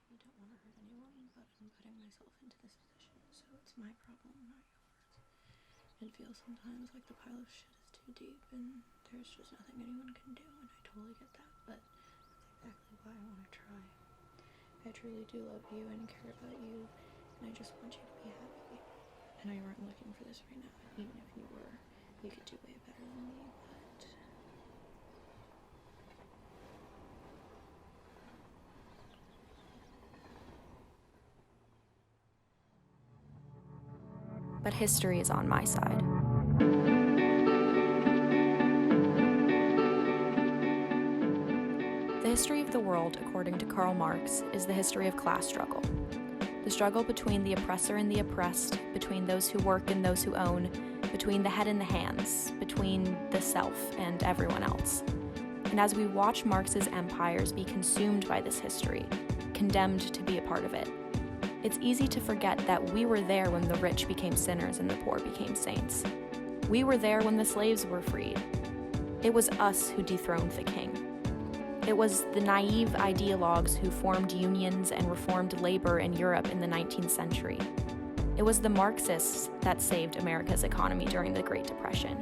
you don't want to hurt anyone, but I'm putting myself into this position, so it's my problem, not yours. It feels sometimes like the pile of shit is too deep, and there's just nothing anyone can do, and I totally get that, but that's exactly why I want to try. I truly do love you and care about you, and I just want you to be happy. I know you weren't looking for this right now, even if you were, you could do way better than me, but history is on my side. The history of the world, according to Karl Marx, is the history of class struggle. The struggle between the oppressor and the oppressed, between those who work and those who own, between the head and the hands, between the self and everyone else. And as we watch Marx's empires be consumed by this history, condemned to be a part of it, it's easy to forget that we were there when the rich became sinners and the poor became saints. We were there when the slaves were freed. It was us who dethroned the king. It was the naive ideologues who formed unions and reformed labor in Europe in the 19th century. It was the Marxists that saved America's economy during the Great Depression.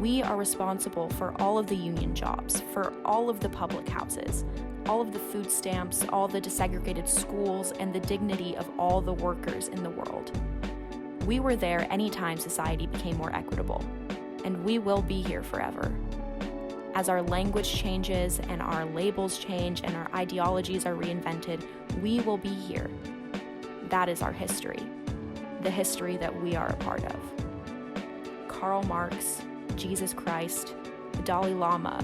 We are responsible for all of the union jobs, for all of the public houses, all of the food stamps, all the desegregated schools, and the dignity of all the workers in the world. We were there anytime society became more equitable, and we will be here forever. As our language changes and our labels change and our ideologies are reinvented, we will be here. That is our history, the history that we are a part of. Karl Marx, Jesus Christ, the Dalai Lama,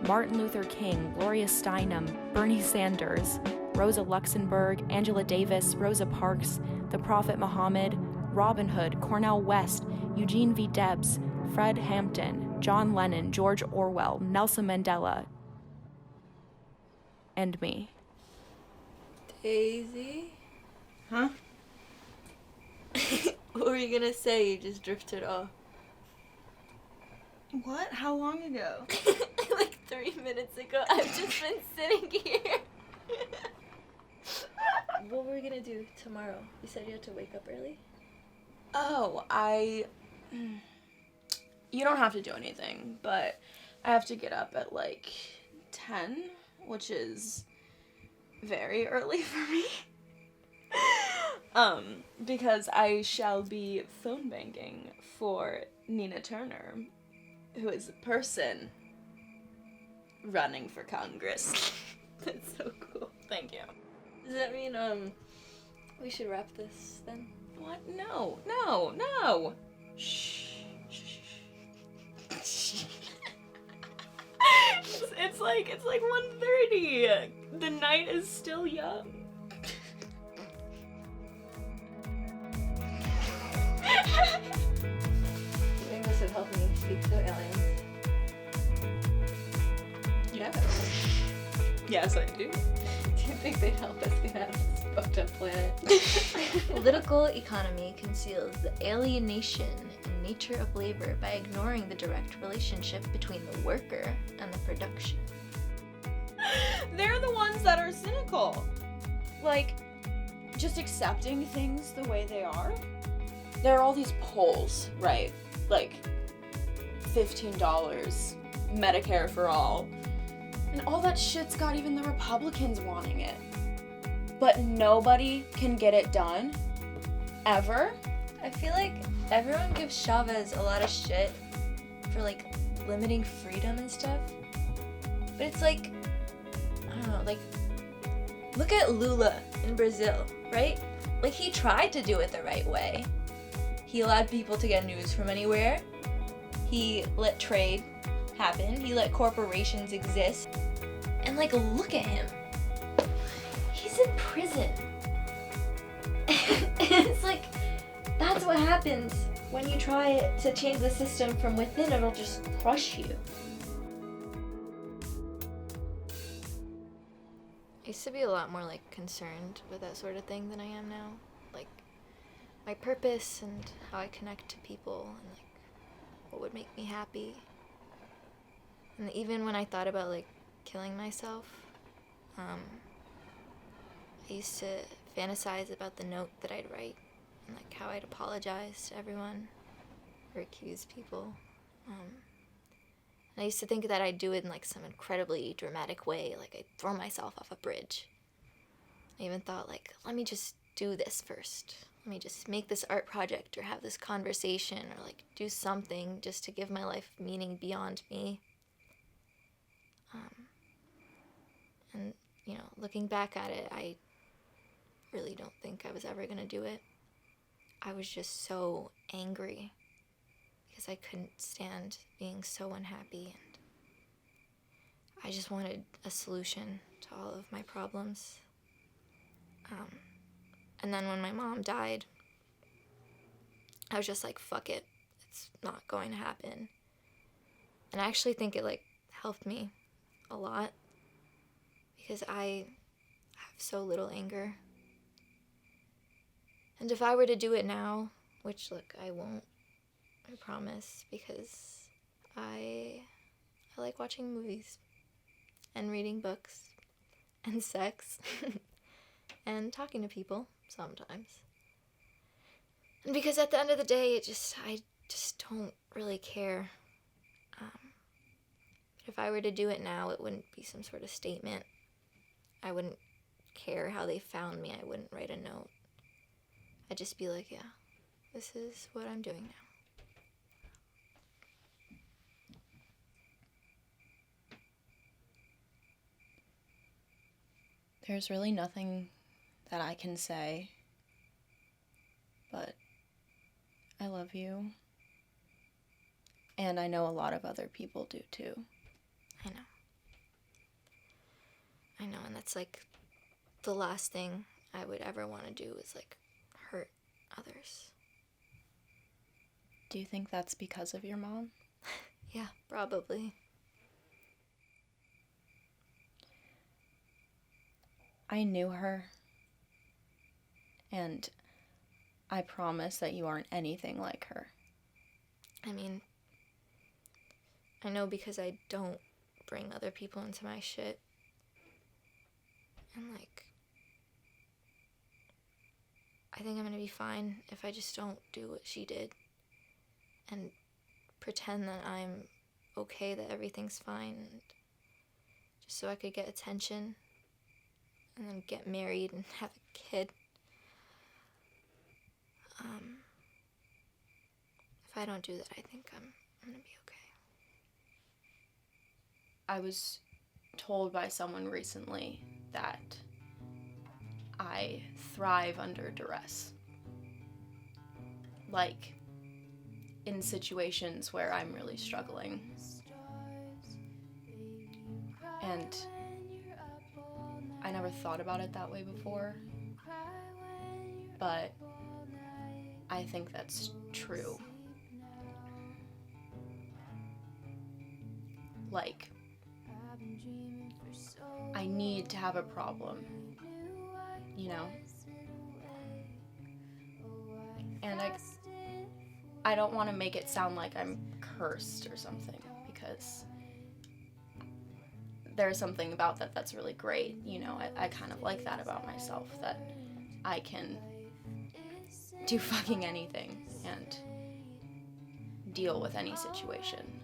Martin Luther King, Gloria Steinem, Bernie Sanders, Rosa Luxemburg, Angela Davis, Rosa Parks, the Prophet Muhammad, Robin Hood, Cornel West, Eugene V. Debs, Fred Hampton, John Lennon, George Orwell, Nelson Mandela, and me. Daisy? Huh? What were you gonna say? You just drifted off. What? How long ago? Like 3 minutes ago. I've just been sitting here. What were we gonna do tomorrow? You said you had to wake up early? Oh, you don't have to do anything, but I have to get up at like 10, which is very early for me. Because I shall be phone banking for Nina Turner, who is a person running for Congress. That's so cool. Thank you. Does that mean, we should wrap this then? What? No. Shh. It's like 1:30. The night is still young. You think this would help me speak to aliens? Yes, I do. Do you think they'd help us get out of this fucked up planet? Political economy conceals the alienation and nature of labor by ignoring the direct relationship between the worker and the production. They're the ones that are cynical. Like, just accepting things the way they are. There are all these polls, right? Like, $15, Medicare for all. And all that shit's got even the Republicans wanting it. But nobody can get it done. Ever. I feel like everyone gives Chavez a lot of shit for, like, limiting freedom and stuff. But it's like, I don't know, like, look at Lula in Brazil, right? Like, he tried to do it the right way. He allowed people to get news from anywhere. He let trade happen. He let corporations exist. And, like, look at him. He's in prison. And it's like, that's what happens when you try to change the system from within. It'll just crush you. I used to be a lot more, like, concerned with that sort of thing than I am now. Like, my purpose and how I connect to people and, like, what would make me happy. And even when I thought about, like, killing myself, I used to fantasize about the note that I'd write and like how I'd apologize to everyone or accuse people. And I used to think that I'd do it in like some incredibly dramatic way, like I'd throw myself off a bridge. I even thought like, let me just do this first. Let me just make this art project or have this conversation or like do something just to give my life meaning beyond me. And, you know, looking back at it, I really don't think I was ever gonna do it. I was just so angry because I couldn't stand being so unhappy, and I just wanted a solution to all of my problems. And then when my mom died, I was just like, fuck it, it's not going to happen. And I actually think it like helped me a lot because I have so little anger. And if I were to do it now, which look, I won't, I promise, because I like watching movies and reading books and sex and talking to people sometimes. And because at the end of the day, I just don't really care. But if I were to do it now, it wouldn't be some sort of statement. I wouldn't care how they found me. I wouldn't write a note. I'd just be like, yeah, this is what I'm doing now. There's really nothing that I can say, but I love you. And I know a lot of other people do too. I know, and that's like the last thing I would ever want to do is like hurt others. Do you think that's because of your mom? Yeah, probably. I knew her, and I promise that you aren't anything like her. I mean, I know because I don't bring other people into my shit. And like, I think I'm gonna be fine if I just don't do what she did and pretend that I'm okay, that everything's fine, and just so I could get attention and then get married and have a kid. If I don't do that, I think I'm gonna be okay. I was told by someone recently that I thrive under duress. Like, in situations where I'm really struggling. And I never thought about it that way before, but I think that's true. Like, I need to have a problem, you know? And I don't want to make it sound like I'm cursed or something, because there's something about that that's really great, you know? I kind of like that about myself, that I can do fucking anything and deal with any situation.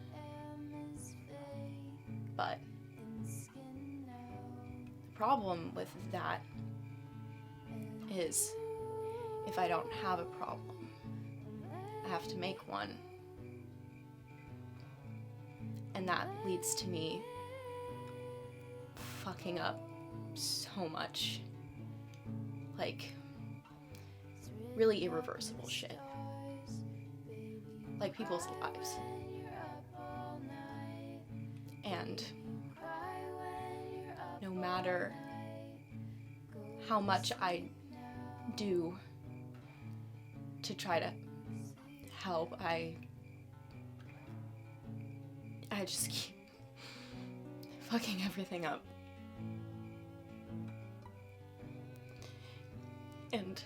But the problem with that is if I don't have a problem, I have to make one. And that leads to me fucking up so much. Like, really irreversible shit. Like people's lives. And no matter how much I do to try to help, I just keep fucking everything up. And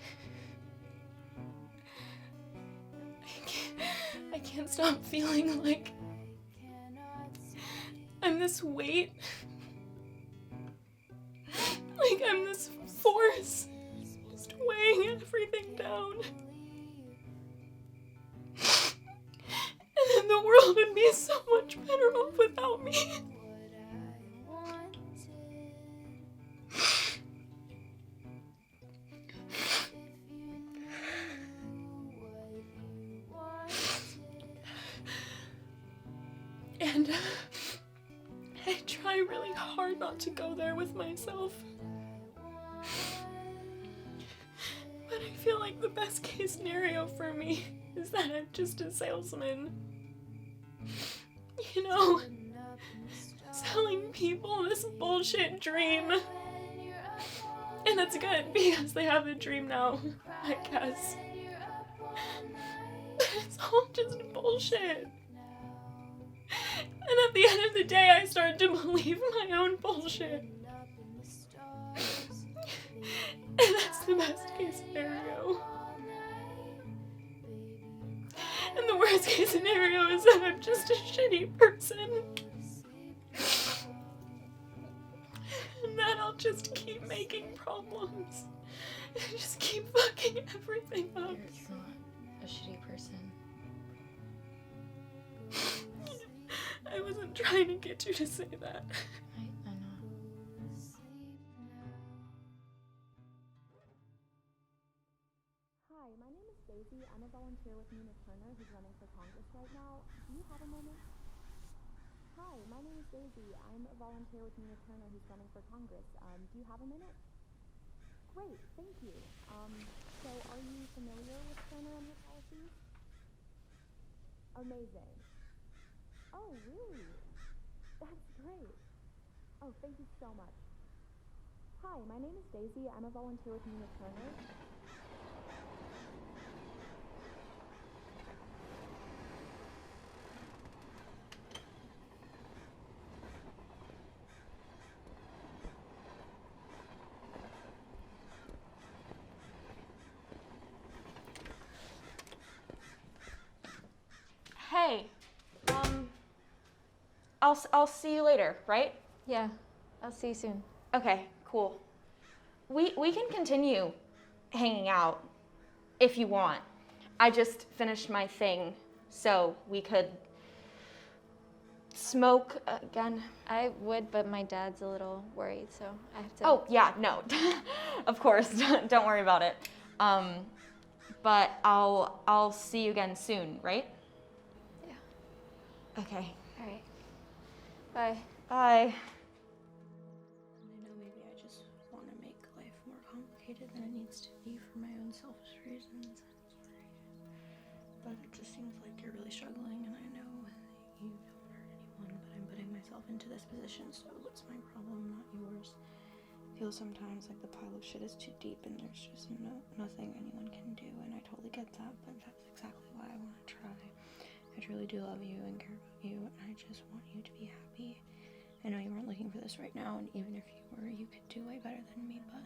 I can't stop feeling like I'm this weight. Like I'm this force this, just weighing everything down. And then the world would be so much better off without me. And I try really hard not to go there with myself. But I feel like the best case scenario for me is that I'm just a salesman. You know, selling people this bullshit dream. And that's good because they have a dream now, I guess. But it's all just bullshit. And at the end of the day, I started to believe my own bullshit. And that's the best case scenario. And the worst case scenario is that I'm just a shitty person. And that I'll just keep making problems. And just keep fucking everything up. You're not a shitty person. I wasn't trying to get you to say that. I know. Hi, my name is Daisy. I'm a volunteer with Nina Turner, who's running for Congress right now. Do you have a moment? Hi, my name is Daisy. I'm a volunteer with Nina Turner, who's running for Congress. Do you have a minute? Great, thank you. So are you familiar with Turner and her policies? Amazing. Oh, really? That's great. Oh, thank you so much. Hi, my name is Daisy. I'm a volunteer with Nina Turner. Hey, I'll see you later, right? Yeah, I'll see you soon. Okay, cool. We can continue hanging out if you want. I just finished my thing, so we could smoke again. I would, but my dad's a little worried, so I have to. Oh, yeah, no. Of course, don't worry about it. But I'll see you again soon, right? Yeah. Okay. All right. Bye. Bye. And I know maybe I just want to make life more complicated than it needs to be for my own selfish reasons. I'm sorry. But it just seems like you're really struggling, and I know you don't hurt anyone, but I'm putting myself into this position, so it's my problem, not yours. I feel sometimes like the pile of shit is too deep and there's just nothing anyone can do, and I totally get that, but that's exactly why I want to try. I truly do love you and care about you, and I just want you to be happy. I know you weren't looking for this right now, and even if you were, you could do way better than me, but